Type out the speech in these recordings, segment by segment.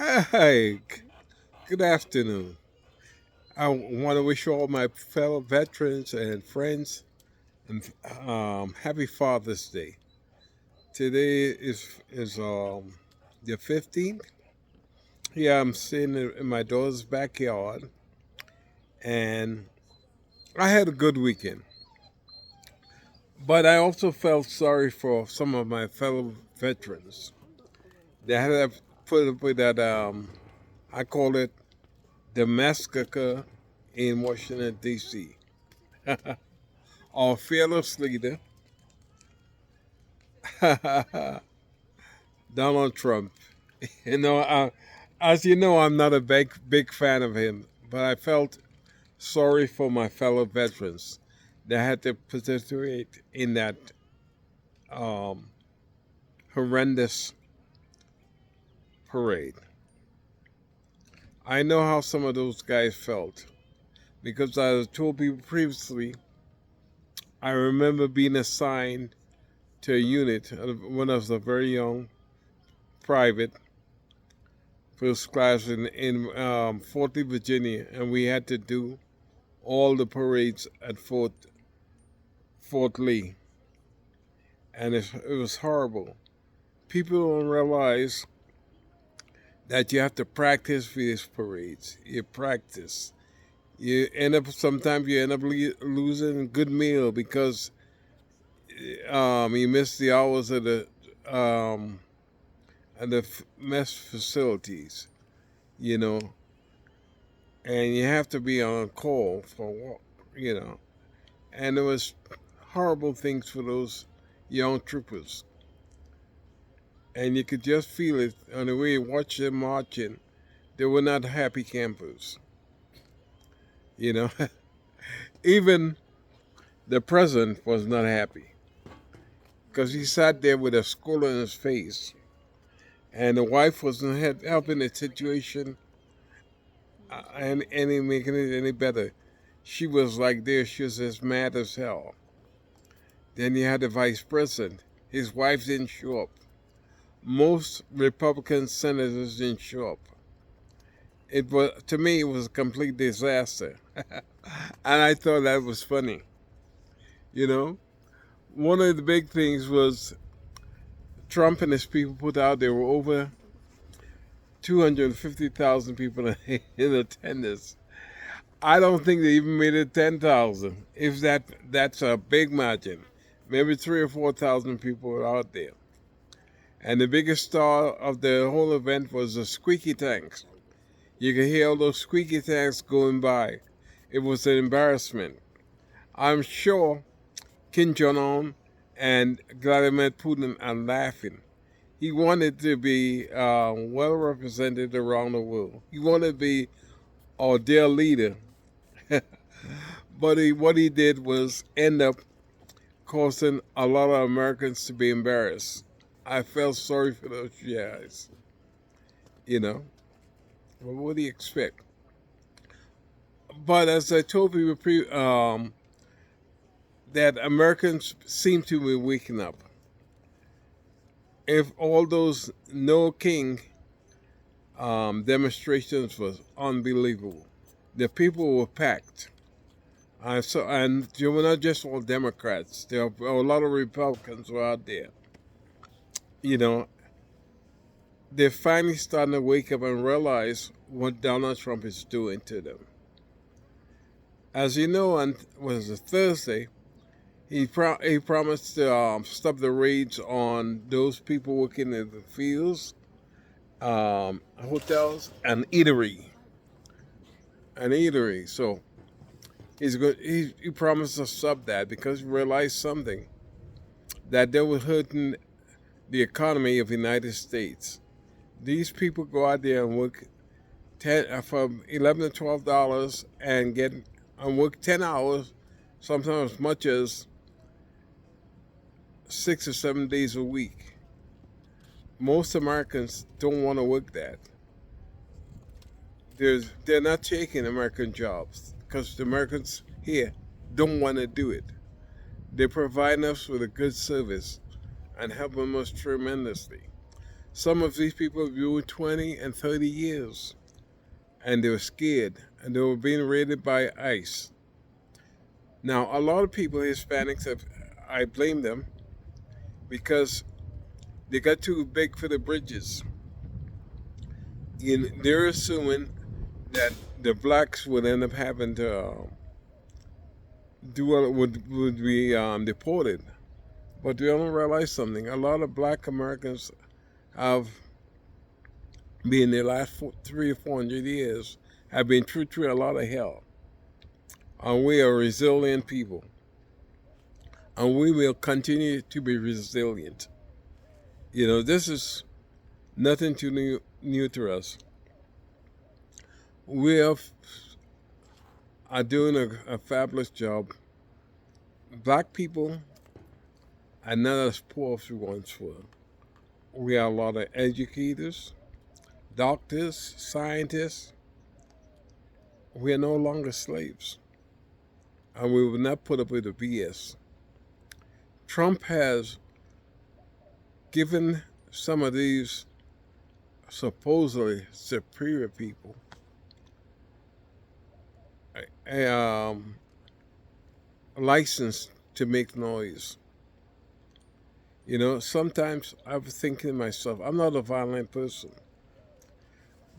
Hi, good afternoon. I want to wish all my fellow veterans and friends and happy Father's Day. Today is the 15th. Yeah, I'm sitting in my daughter's backyard, and I had a good weekend. But I also felt sorry for some of my fellow veterans. They had to put up with that. I call it the massacre in Washington D.C. Our fearless leader, Donald Trump. You know, as you know, I'm not a big fan of him, but I felt sorry for my fellow veterans that had to participate in that um, horrendous parade. I know how some of those guys felt because I told people previously. I remember being assigned to a unit when I was a very young private first class in Fort Lee, Virginia, and we had to do all the parades at Fort Lee, and it was horrible. People don't realize that you have to practice for these parades. You practice. Sometimes you end up losing a good meal because you miss the hours of the um, mess facilities. You know, and you have to be on call for you know and it was horrible things for those young troopers. And you could just feel it on the way you watch them marching. They were not happy campers, you know. Even the president was not happy because he sat there with a skull on his face, and the wife wasn't helping the situation and any making it any better. She was like there, she was as mad as hell. Then you had the vice president. His wife didn't show up. Most Republican senators didn't show up. It was to me it was a complete disaster, and I thought that was funny. You know, one of the big things was Trump and his people put out there were over 250,000 people in attendance. I don't think they even made it 10,000. If that's a big margin, maybe 3 or 4,000 people were out there. And the biggest star of the whole event was the squeaky tanks. You could hear all those squeaky tanks going by. It was an embarrassment. I'm sure Kim Jong Un and Vladimir Putin are laughing. He wanted to be well represented around the world. He wanted to be our dear leader. But what he did was end up causing a lot of Americans to be embarrassed. I felt sorry for those guys. You know, well, what do you expect? But as I told people, that Americans seem to be waking up. If all those no king demonstrations was unbelievable, the people were packed. And they were not just all Democrats. There were a lot of Republicans were out there. You know, they're finally starting to wake up and realize what Donald Trump is doing to them. As you know, on was it Thursday, he promised to stop the raids on those people working in the fields, hotels, and eatery. So he promised to stop that because he realized something that they were hurting the economy of the United States. These people go out there and work from $11 to $12 and work 10 hours, sometimes as much as 6 or 7 days a week. Most Americans don't want to work that. They're not taking American jobs because the Americans here don't want to do it. They're providing us with a good service and helping us tremendously. Some of these people have been doing 20 and 30 years, and they were scared, and they were being raided by ICE. Now, a lot of people, Hispanics, I blame them because they got too big for the bridges. They're assuming that the blacks would end up having to would be deported, but they don't realize something. A lot of black Americans have been the last 300 or 400 years have been through a lot of hell, and we are resilient people, and we will continue to be resilient. This is nothing too new to us. We are doing a fabulous job. Black people are not as poor as we once were. We are a lot of educators, doctors, scientists. We are no longer slaves, and we will not put up with the BS. Trump has given some of these supposedly superior people a license to make noise. Sometimes I'm thinking to myself, I'm not a violent person,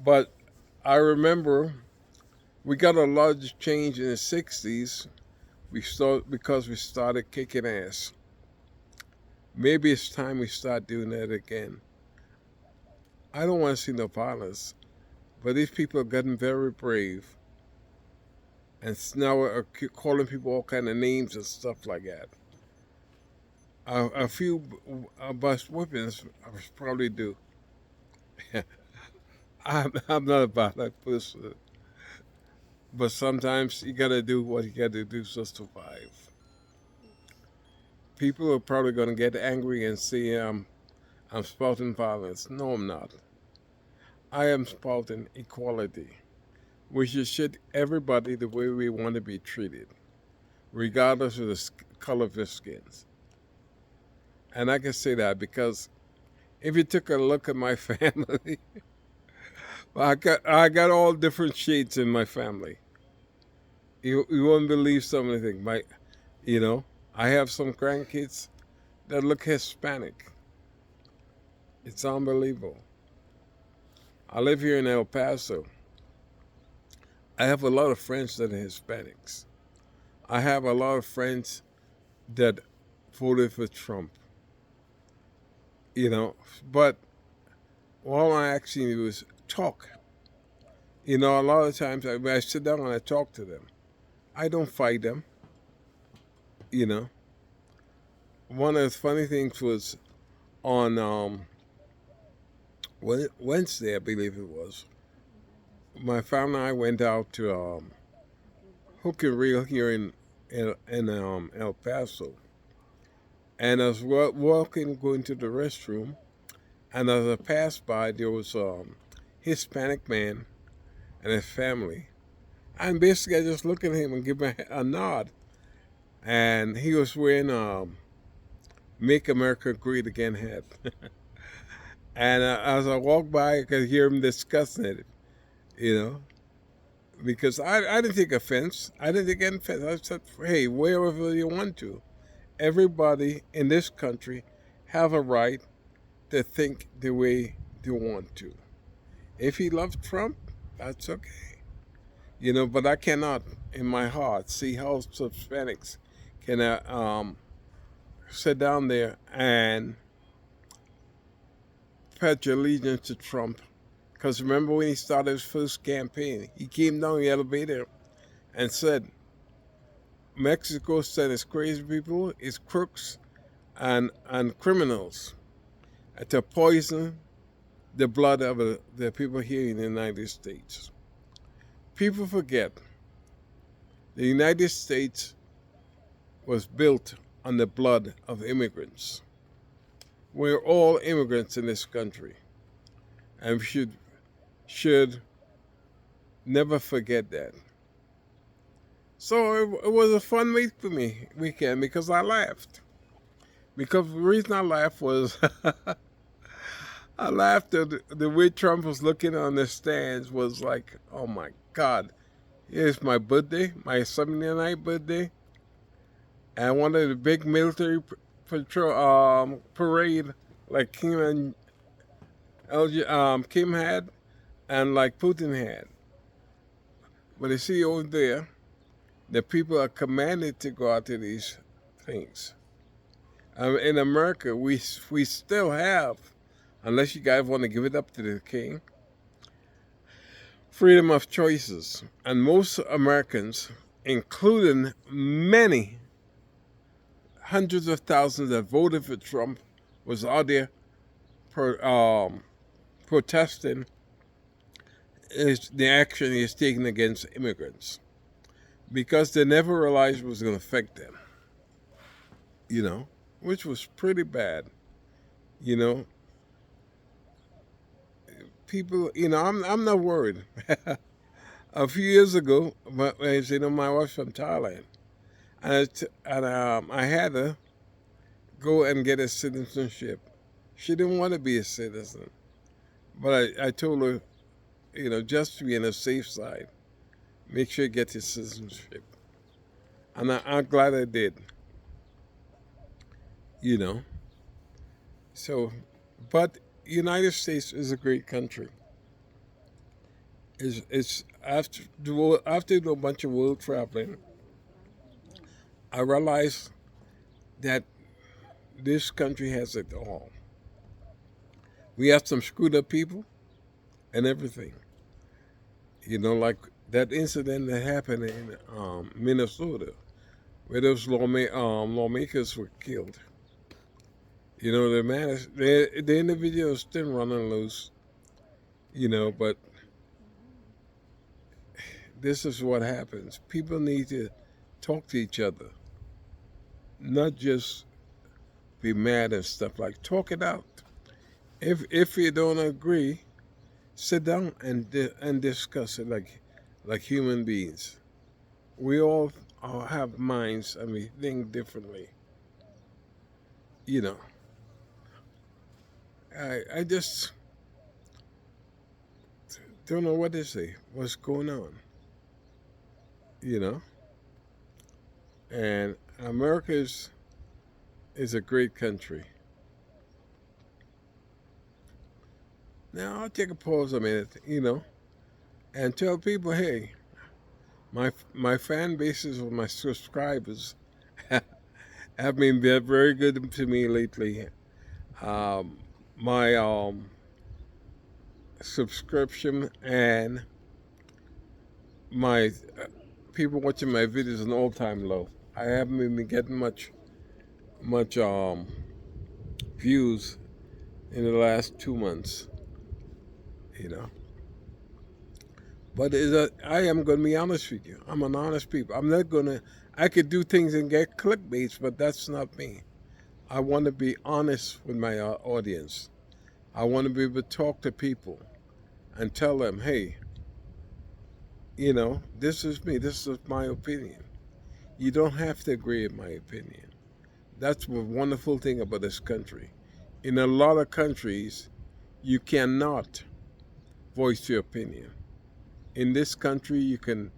but I remember we got a large change in the 60s. Because we started kicking ass. Maybe it's time we start doing that again. I don't want to see no violence, but these people have gotten very brave, and now are calling people all kind of names and stuff like that. A few bus whippings probably do. I'm not a violent person, but sometimes you got to do what you got to do to survive. People are probably going to get angry and say I'm spouting violence. No, I'm not. I am spouting equality. We should treat everybody the way we want to be treated, regardless of the color of their skins. And I can say that because if you took a look at my family, I got all different shades in my family. You wouldn't believe some of the things. I have some grandkids that look Hispanic. It's unbelievable. I live here in El Paso. I have a lot of friends that are Hispanics. I have a lot of friends that voted for Trump. But all I actually do is talk. A lot of times I sit down and I talk to them. I don't fight them. One of the funny things was on Wednesday, I believe it was. My family and I went out to Hook and Reel here in El Paso, and I was walking, going to the restroom, and as I passed by, there was a Hispanic man and his family, and basically I just looked at him and give him a nod, and he was wearing "Make America Great Again" hat. And as I walked by, I could hear him discussing it, because I didn't take offense. I didn't take any offense. I said, hey, wherever you want to. Everybody in this country have a right to think the way they want to. If he loves Trump, that's okay. But I cannot, in my heart, see how Hispanics can sit down there and pledge allegiance to Trump. Because remember when he started his first campaign, he came down the elevator and said, Mexico sent its crazy people, its crooks, and criminals to poison the blood of the people here in the United States. People forget the United States was built on the blood of immigrants. We're all immigrants in this country, and we should never forget that. So it was a fun weekend because I laughed. Because the reason I laughed was I laughed at the way Trump was looking on the stands was like, oh my God, here's my birthday, my 79th birthday, and one of the big military patrol parade like Kim had and like Putin had. But you see over there, the people are commanded to go out to these things. In America, we still have, unless you guys want to give it up to the king, freedom of choices. And most Americans, including many hundreds of thousands that voted for Trump, was out there protesting is the action he is taking against immigrants because they never realized it was going to affect them, which was pretty bad. You know, people, I'm not worried. A few years ago, as you know, my wife's from Thailand, and I had her go and get a citizenship. She didn't want to be a citizen, but I told her, just to be on the safe side, make sure you get your citizenship. And I'm glad I did. You know, so, but United States is a great country. It's after a bunch of world traveling, I realized that this country has it all. We have some screwed up people and everything. Like that incident that happened in Minnesota, where those lawmakers were killed. The individual is still running loose. But this is what happens. People need to talk to each other, not just be mad and stuff. Like talk it out. If you don't agree, sit down and discuss it like human beings. We all have minds and we think differently. You know, I just don't know what to say. What's going on? You know, and America is a great country. Now I'll take a pause a minute, and tell people, hey, my fan bases or my subscribers have been very good to me lately. My subscription and my people watching my videos is an all-time low. I haven't been getting much views in the last 2 months. You know. But I am going to be honest with you. I'm an honest people. I'm not going to. I could do things and get clickbaits, but that's not me. I want to be honest with my audience. I want to be able to talk to people and tell them, hey, this is me. This is my opinion. You don't have to agree with my opinion. That's the wonderful thing about this country. In a lot of countries, you cannot voice your opinion. In this country, you can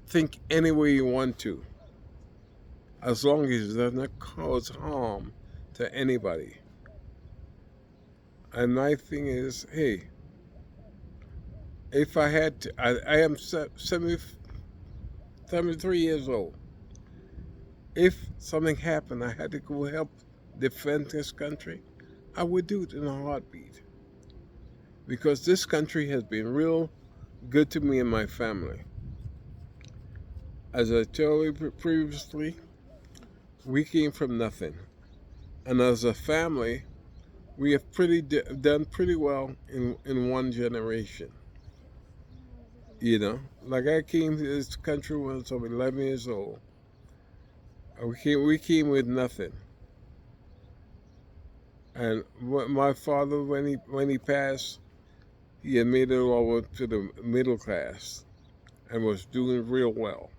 think any way you want to, as long as it does not cause harm to anybody. And my thing is, hey, if I had to, I am 73 years old. If something happened, I had to go help defend this country, I would do it in a heartbeat. Because this country has been real good to me and my family. As I told you previously, we came from nothing. And as a family, we have done pretty well in one generation. Like I came to this country when I was 11 years old. We came with nothing. And my father, when he passed, he had made it over to the middle class and was doing real well.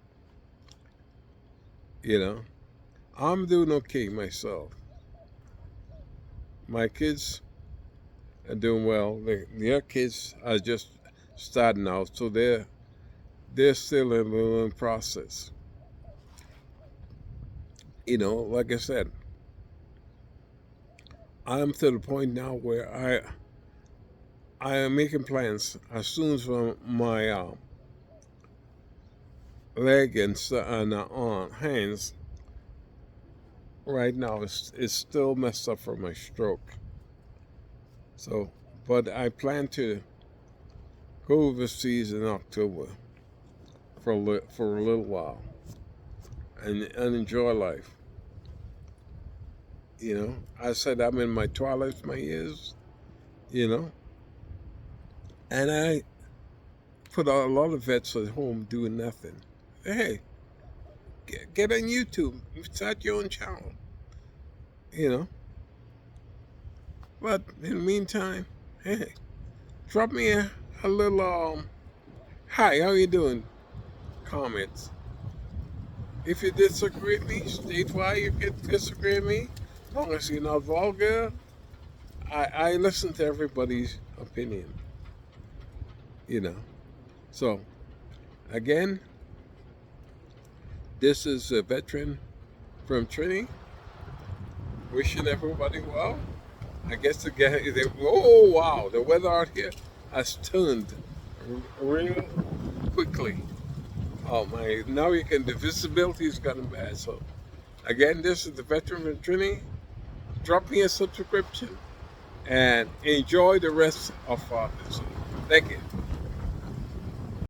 I'm doing okay myself. My kids are doing well. Their kids are just starting out, so they're still in the learning process. Like I said, I'm to the point now where I am making plans as soon as my leg and hands right now is still messed up from my stroke. So, but I plan to go overseas in October for a little while and enjoy life. I said I'm in my twilight, my years. You know, and I put a lot of vets at home doing nothing. Hey, get on YouTube, start your own channel. You know, but in the meantime, hey, drop me a little hi, how you doing? Comments. If you disagree with me, state why you can disagree with me. As long as you're not vulgar, I listen to everybody's opinion. You know. So again, this is a veteran from Trinity, wishing everybody well. I guess oh wow, the weather out here has turned real quickly. Oh my! Now the visibility is gotten bad. So again, this is the veteran from Trinity. Drop me a subscription and enjoy the rest of this. Thank you.